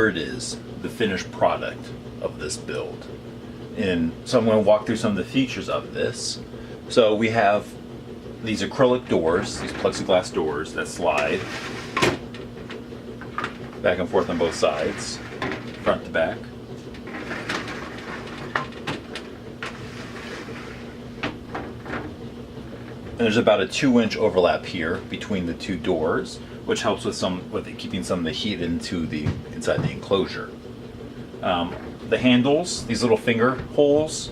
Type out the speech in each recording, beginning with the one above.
here it is, the finished product of this build. And so I'm going to walk through some of the features of this. So we have these acrylic doors, these plexiglass doors that slide back and forth on both sides, front to back. And there's about a 2-inch overlap here between the two doors, which helps with keeping some of the heat inside the enclosure. The handles, these little finger holes,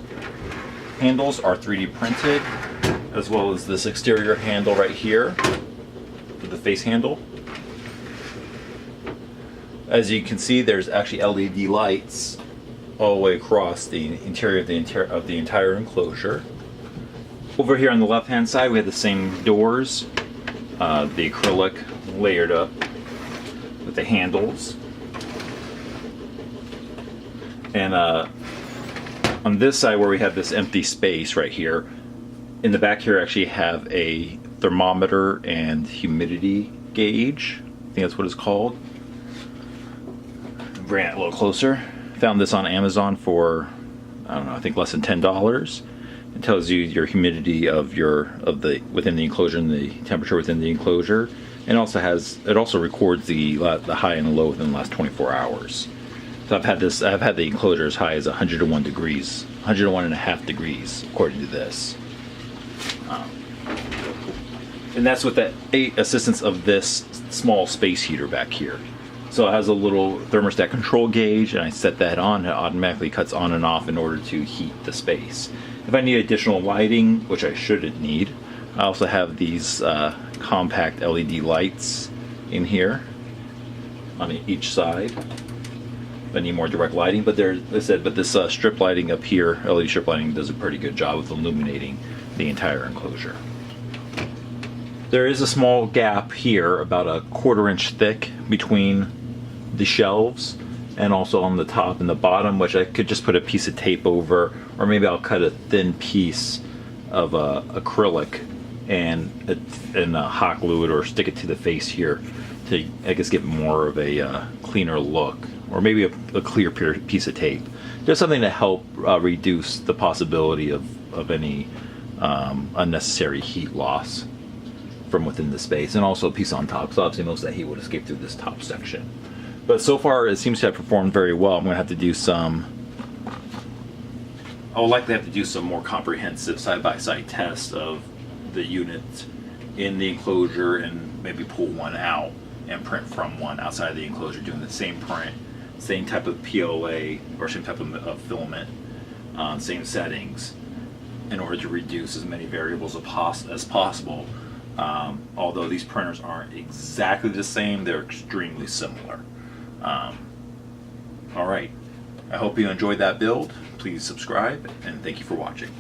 handles are 3D printed, as well as this exterior handle right here, with the face handle. As you can see, there's actually LED lights all the way across the interior of the entire enclosure. Over here on the left-hand side, we have the same doors, the acrylic layered up with the handles. And on this side where we have this empty space right here, in the back here I actually have a thermometer and humidity gauge. I think that's what it's called. Bring it a little closer. Found this on Amazon for, I don't know, I think less than $10. It tells you your humidity within the enclosure and the temperature within the enclosure. And it also records the high and the low within the last 24 hours. So I've had the enclosure as high as 101 degrees, 101.5 degrees, according to this. And that's with the assistance of this small space heater back here. So it has a little thermostat control gauge, and I set that on. It automatically cuts on and off in order to heat the space. If I need additional lighting, which I shouldn't need, I also have these compact LED lights in here on each side. If I need more direct lighting, but this strip lighting up here, LED strip lighting, does a pretty good job with illuminating the entire enclosure. There is a small gap here, about a 1/4 inch thick, between the shelves and also on the top and the bottom, which I could just put a piece of tape over, or maybe I'll cut a thin piece of acrylic and hot glue it or stick it to the face here to, I guess, get more of a cleaner look, or maybe a clear piece of tape. Just something to help reduce the possibility of any unnecessary heat loss from within the space, and also a piece on top, so obviously most of that heat would escape through this top section. But so far it seems to have performed very well. I'm going to have to do I'll likely have to do some more comprehensive side-by-side tests of the unit in the enclosure, and maybe pull one out and print from one outside of the enclosure, doing the same print, same type of PLA or same type of filament, same settings, in order to reduce as many variables as possible. Although these printers aren't exactly the same, they're extremely similar. Alright, I hope you enjoyed that build. Please subscribe, and thank you for watching.